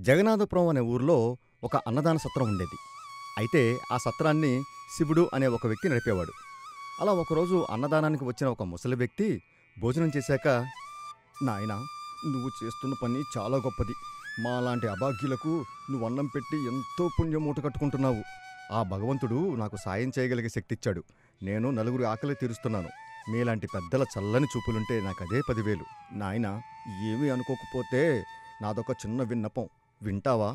జగన్నాథపురం అనే ఊర్లో ఒక అన్నదాన సత్రం ఉండేది. అయితే ఆ సత్రాన్ని శివుడు అనే ఒక వ్యక్తి నడిపేవాడు. అలా ఒకరోజు అన్నదానానికి వచ్చిన ఒక ముసలి వ్యక్తి భోజనం చేశాక, నాయనా, నువ్వు చేస్తున్న పని చాలా గొప్పది. మాలాంటి అభాగ్యులకు నువ్వు అన్నం పెట్టి ఎంతో పుణ్యం మూట కట్టుకుంటున్నావు. ఆ భగవంతుడు నాకు సాయం చేయగలిగే శక్తి ఇచ్చాడు. నేను నలుగురి ఆకలి తీరుస్తున్నాను. మీలాంటి పెద్దల చల్లని చూపులుంటే నాకదే 10,000. నాయనా, ఏమీ అనుకోకపోతే నాదొక చిన్న విన్నపం వింటావా?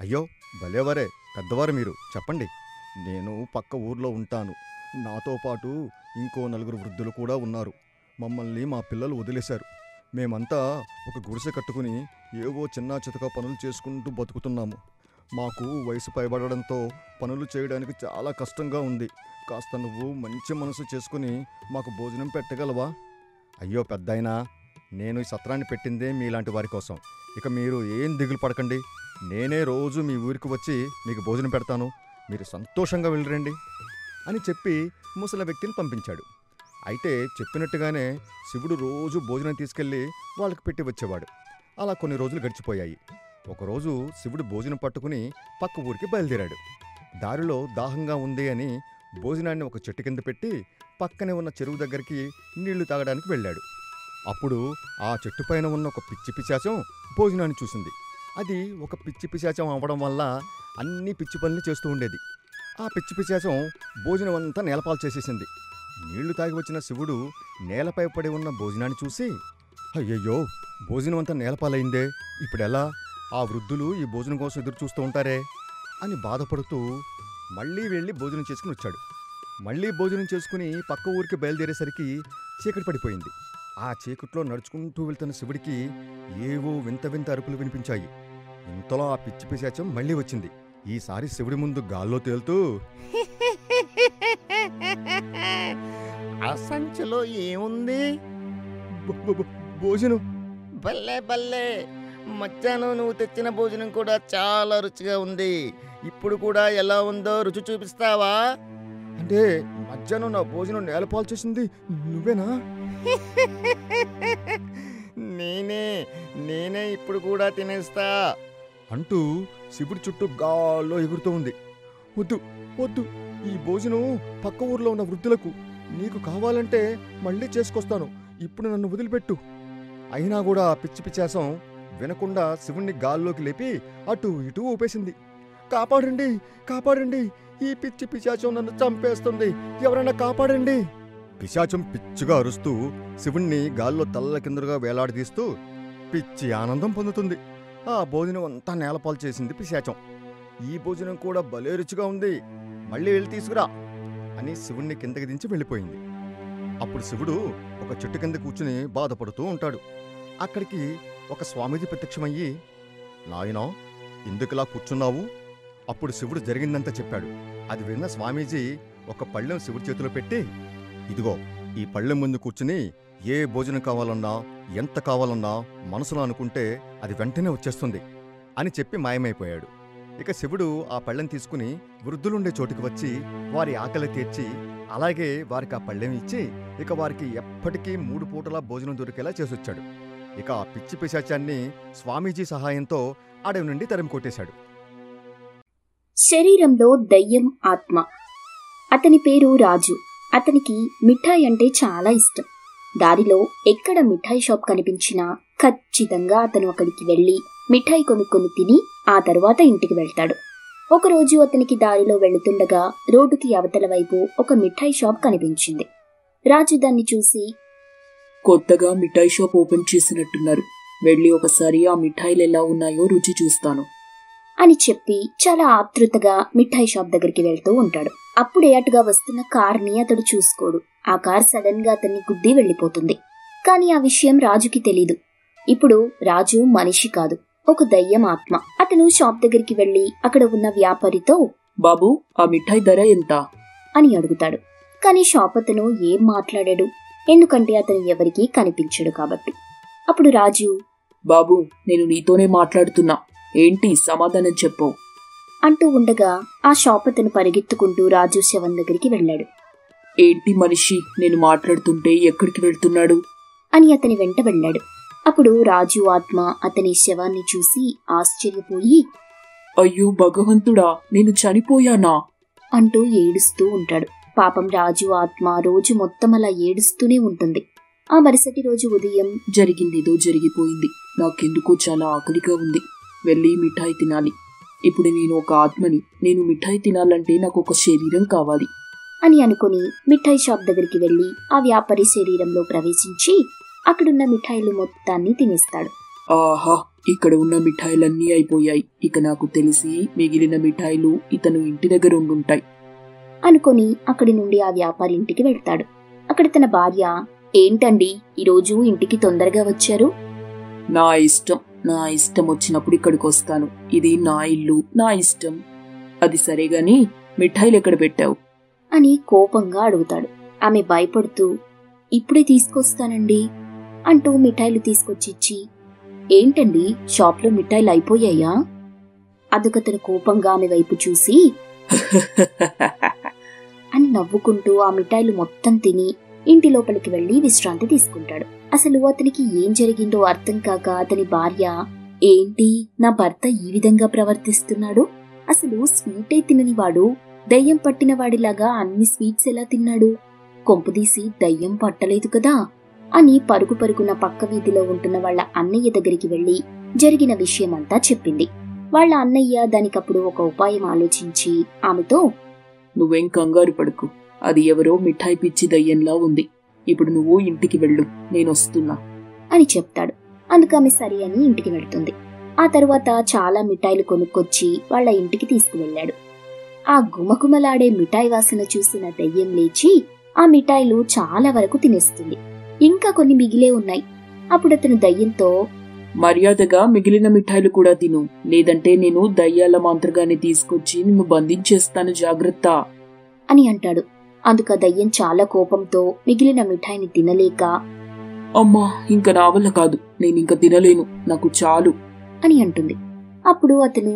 అయ్యో, భలేవారే, పెద్దవారు మీరు, చెప్పండి. నేను పక్క ఊర్లో ఉంటాను. నాతో పాటు ఇంకో 4 వృద్ధులు కూడా ఉన్నారు. మమ్మల్ని మా పిల్లలు వదిలేశారు. మేమంతా ఒక గుడిసె కట్టుకుని ఏవో చిన్న చితక పనులు చేసుకుంటూ బతుకుతున్నాము. మాకు వయసు పైబడడంతో పనులు చేయడానికి చాలా కష్టంగా ఉంది. కాస్త నువ్వు మంచి మనసు చేసుకుని మాకు భోజనం పెట్టగలవా? అయ్యో పెద్దాయనా, నేను ఈ సత్రాన్ని పెట్టిందే మీలాంటి వారి కోసం. ఇక మీరు ఏం దిగులు పడకండి. నేనే రోజు మీ ఊరికి వచ్చి మీకు భోజనం పెడతాను. మీరు సంతోషంగా వెళ్ళిరండి అని చెప్పి ముసలి వ్యక్తిని పంపించాడు. అయితే చెప్పినట్టుగానే శివుడు రోజు భోజనం తీసుకెళ్ళి వాళ్ళకి పెట్టి వచ్చేవాడు. అలా కొన్ని రోజులు గడిచిపోయాయి. ఒకరోజు శివుడు భోజనం పట్టుకుని పక్క ఊరికి బయలుదేరాడు. దారిలో దాహంగా ఉంది అని భోజనాన్ని ఒక చెట్టు కింద పెట్టి పక్కనే ఉన్న చెరువు దగ్గరికి నీళ్లు తాగడానికి వెళ్ళాడు. అప్పుడు ఆ చెట్టు పైన ఉన్న ఒక పిచ్చి పిశాచం భోజనాన్ని చూసింది. అది ఒక పిచ్చి పిశాచం అవ్వడం వల్ల అన్ని పిచ్చి పనులు చేస్తూ ఉండేది. ఆ పిచ్చి పిశాచం భోజనం అంతా నేలపాలు చేసేసింది. నీళ్లు తాగి వచ్చిన శివుడు నేలపై పడి ఉన్న భోజనాన్ని చూసి, అయ్యయ్యో, భోజనం అంతా నేలపాలైందే, ఇప్పుడెలా? ఆ వృద్ధులు ఈ భోజనం కోసం ఎదురు చూస్తూ ఉంటారే అని బాధపడుతూ మళ్ళీ వెళ్ళి భోజనం చేసుకుని వచ్చాడు. మళ్ళీ భోజనం చేసుకుని పక్క ఊరికి బయలుదేరేసరికి చీకటి పడిపోయింది. ఆ చీకట్లో నడుచుకుంటూ వెళ్తున్న శివుడికి ఏవో వింత వింత అరుపులు వినిపించాయి. ఇంతలో ఆ పిచ్చి పిశాచం మళ్ళీ వచ్చింది. ఈసారి శివుడి ముందు గాల్లో తేలుతూ, ఆ సంచిలో ఏముంది? భోజనం. బల్లే బల్లే, మధ్యాహ్నం నువ్వు తెచ్చిన భోజనం కూడా చాలా రుచిగా ఉంది. ఇప్పుడు కూడా ఎలా ఉందో రుచి చూపిస్తావా? అంటే మధ్యాహ్నం నా భోజనం నేలపాలు చేసింది నువ్వేనా? నేనే ఇప్పుడు కూడా తినేస్తా అంటూ శివుడి చుట్టూ గాల్లో ఎగురుతూ ఉంది. వద్దు వద్దు, ఈ భోజనం పక్క ఊర్లో ఉన్న వృద్ధులకు. నీకు కావాలంటే మళ్ళీ చేసుకొస్తాను. ఇప్పుడు నన్ను వదిలిపెట్టు. అయినా కూడా పిచ్చి పిచ్చాసం వినకుండా శివుణ్ణి గాల్లోకి లేపి అటు ఇటు ఊపేసింది. కాపాడండి, కాపాడండి, ఈ పిచ్చి పిశాచం నన్ను చంపేస్తుంది, ఎవరైనా కాపాడండి. పిశాచం పిచ్చిగా అరుస్తూ శివుణ్ణి గాల్లో తల్ల కిందగా వేలాడదీస్తూ పిచ్చి ఆనందం పొందుతుంది. ఆ భోజనం అంతా నేలపాలు చేసింది పిశాచం. ఈ భోజనం కూడా భలే రుచిగా ఉంది, మళ్ళీ వెళ్ళి తీసుకురా అని శివుణ్ణి కిందకి దించి వెళ్ళిపోయింది. అప్పుడు శివుడు ఒక చెట్టు కింద కూర్చుని బాధపడుతూ ఉంటాడు. అక్కడికి ఒక స్వామీజీ ప్రత్యక్షమయ్యి, నాయనా, ఎందుకులా కూర్చున్నావు? అప్పుడు శివుడు జరిగిందంతా చెప్పాడు. అది విన్న స్వామీజీ ఒక పళ్ళెం శివుడి చేతిలో పెట్టి, ఇదిగో, ఈ పళ్ళెం ముందు కూర్చుని ఏ భోజనం కావాలన్నా, ఎంత కావాలన్నా మనసులో అనుకుంటే అది వెంటనే వచ్చేస్తుంది అని చెప్పి మాయమైపోయాడు. ఇక శివుడు ఆ పళ్ళెం తీసుకుని వృద్ధులుండే చోటుకు వచ్చి వారి ఆకలి తీర్చి, అలాగే వారికి ఆ పళ్ళెం ఇచ్చి ఇక వారికి ఎప్పటికీ 3 పూటలా భోజనం దొరికేలా చేసొచ్చాడు. ఇక ఆ పిచ్చి పిశాచాన్ని స్వామీజీ సహాయంతో అడవి నుండి తరిమి కొట్టేశాడు. శరీరంలో దయ్యం ఆత్మ. అతని పేరు రాజు. అతనికి మిఠాయి అంటే చాలా ఇష్టం. దారిలో ఎక్కడ మిఠాయి షాప్ కనిపించినా ఖచ్చితంగా అతను అక్కడికి వెళ్లి మిఠాయి కొనుక్కొని తిని ఆ తరువాత ఇంటికి వెళ్తాడు. ఒకరోజు అతనికి దారిలో వెళుతుండగా రోడ్డుకి అవతల వైపు ఒక మిఠాయి షాప్ కనిపించింది. రాజు దాన్ని చూసి, కొత్తగా మిఠాయి షాప్ ఓపెన్ చేసినట్టున్నారు, వెళ్ళి ఒకసారి ఆ మిఠాయిలు ఎలా ఉన్నాయో రుచి చూస్తాను అని చెప్పి చాలా ఆతృతగా మిఠాయి షాప్ దగ్గరికి వెళ్తూ ఉంటాడు. అప్పుడే అటుగా వస్తున్న కార్ని అతడు చూసుకోడు. ఆ కార్ సడన్ గా అతన్ని గుద్ది వెళ్లిపోతుంది. కానీ ఆ విషయం రాజుకి తెలీదు. ఇప్పుడు రాజు మనిషి కాదు, ఒక దయ్యం ఆత్మ. అతను షాప్ దగ్గరికి వెళ్లి అక్కడ ఉన్న వ్యాపారితో, బాబు, ఆ మిఠాయి ధర ఎంత అని అడుగుతాడు. కానీ షాప్ అతను ఏం మాట్లాడాడు, ఎందుకంటే అతను ఎవరికీ కనిపించడు కాబట్టి. అప్పుడు రాజు, బాబు, నేను నీతోనే మాట్లాడుతున్నా, ఏంటి సమాధానం చెప్పు అంటూ ఉండగా ఆ షాప్ అతను పరిగెత్తుకుంటూ రాజు శవం దగ్గరికి వెళ్ళాడు. ఏంటి మనిషి, నేను మాట్లాడుతుంటే ఎక్కడికి వెళ్తున్నాడు అని అతని వెంట వెళ్ళాడు. అప్పుడు రాజు ఆత్మ అతని శవాన్ని చూసి ఆశ్చర్యపోయి అయ్యో భగవంతుడా, నేను చనిపోయానా? అంటూ ఏడుస్తూ ఉంటాడు. పాపం రాజు ఆత్మ రోజు మొత్తం అలా ఏడుస్తూనే ఉంటుంది. ఆ మరుసటి రోజు ఉదయం జరిగిందేదో జరిగిపోయింది. నాకెందుకో చాలా ఆకలిగా ఉంది. వెళ్ళి మిఠాయి తినాలి. ఇప్పుడు నేను ఒక ఆత్మని. నేను మిఠాయి తినాలంటే నాకు ఒక శరీరం కావాలి అని అనుకుని మిఠాయి షాప్ దగ్గరికి వెళ్లి ఆ వ్యాపారి శరీరంలో ప్రవేశించి అక్కడున్న మిఠాయిలు మొత్తాన్ని తినేస్తాడు. ఆహా, ఇక్కడ ఉన్న మిఠాయిలన్నీ అయిపోయాయి. ఇక నాకు తెలిసి మిగిలిన మిఠాయిలు ఇతను ఇంటి దగ్గర ఉండుంటాయి అనుకుని అక్కడి నుండి ఆ వ్యాపారి ఇంటికి వెళ్తాడు. అక్కడ తన భార్య, ఏంటండి ఈరోజు ఇంటికి తొందరగా వచ్చారు? నా ఇష్టం వచ్చినప్పుడు ఇక్కడికి వస్తాను. ఇది నా ఇల్లు, నా ఇష్టం. అది సరేగాని మిఠాయిలు ఎక్కడ పెట్టావు అని కోపంగా అడుగుతాడు. ఆమె భయపడుతూ, ఇప్పుడే తీసుకొస్తానండి అంటూ మిఠాయిలు తీసుకొచ్చిచ్చి, ఏంటండి షాప్లో మిఠాయిలు అయిపోయాయా? అదొకతను కోపంగా ఆమె వైపు చూసి అని నవ్వుకుంటూ ఆ మిఠాయిలు మొత్తం తిని ఇంటి లోపలికి వెళ్లి విశ్రాంతి తీసుకుంటాడు. అసలు అతనికి ఏం జరిగిందో అర్థం కాక అతని భార్య, ఏంటి నా భర్త ఈ విధంగా ప్రవర్తిస్తున్నాడు? అసలు స్వీటే తినని వాడు దయ్యం పట్టిన వాడిలాగా అన్ని స్వీట్స్ ఎలా తిన్నాడు? కొంపదీసి దయ్యం పట్టలేదు కదా అని పరుగున పక్క వీధిలో ఉంటున్న వాళ్ళ అన్నయ్య దగ్గరికి వెళ్లి జరిగిన విషయమంతా చెప్పింది. వాళ్ళ అన్నయ్య దానికప్పుడు ఒక ఉపాయం ఆలోచించి ఆమెతో, నువ్వేం కంగారు పడుకు. అది ఎవరో మిఠాయి పిచ్చి దయ్యంలా ఉంది. ఇప్పుడు నువ్వు ఇంటికి వెళ్ళు, నేనొస్తున్నా అని చెప్తాడు. అందుకామె సరి అని ఇంటికి వెళ్తుంది. ఆ తరువాత చాలా మిఠాయిలు కొనుక్కొచ్చి వాళ్ళ ఇంటికి తీసుకువెళ్ళాడు. ఆ గుమగుమలాడే మిఠాయి వాసన చూసిన దయ్యం లేచి ఆ మిఠాయిలు చాలా వరకు తినేస్తుంది. ఇంకా కొన్ని మిగిలే ఉన్నాయి. అప్పుడతను దయ్యంతో, మర్యాదగా మిగిలిన మిఠాయిలు కూడా తిను, లేదంటే నేను దయ్యాల మాంత్రగాన్ని తీసుకొచ్చి నిన్ను బంధించేస్తాను, జాగ్రత్త అని అంటాడు. అందుక దయ్యం చాలా కోపంతో మిగిలిన మిఠాయిని తినలేక, అమ్మా, ఇంక నా వల్ల కాదు, నేనింక తినలేను, నాకు చాలు అని అంటుంది. అప్పుడు అతను,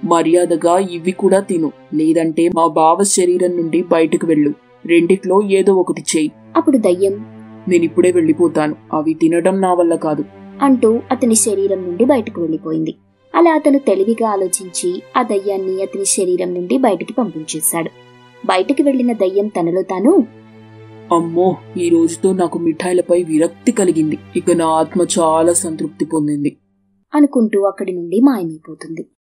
మర్యాదగా ఇవి కూడా తిను, లేదంటే మా బావ శరీరం నుండి బయటకు వెళ్ళు. రెండిట్లో ఏదో ఒకటి చెయ్యి. అప్పుడు దయ్యం, నేనిప్పుడే వెళ్ళిపోతాను, అవి తినడం నా వల్ల కాదు అంటూ అతని శరీరం నుండి బయటకు వెళ్లిపోయింది. అలా అతను తెలివిగా ఆలోచించి ఆ దయ్యాన్ని అతని శరీరం నుండి బయటికి పంపించేశాడు. బయటికి వెళ్లిన దయ్యం తనలో తాను, అమ్మో, ఈ రోజుతో నాకు మిఠాయిలపై విరక్తి కలిగింది. ఇక నా ఆత్మ చాలా సంతృప్తి పొందింది అనుకుంటూ అక్కడి నుండి మాయమైపోతుంది.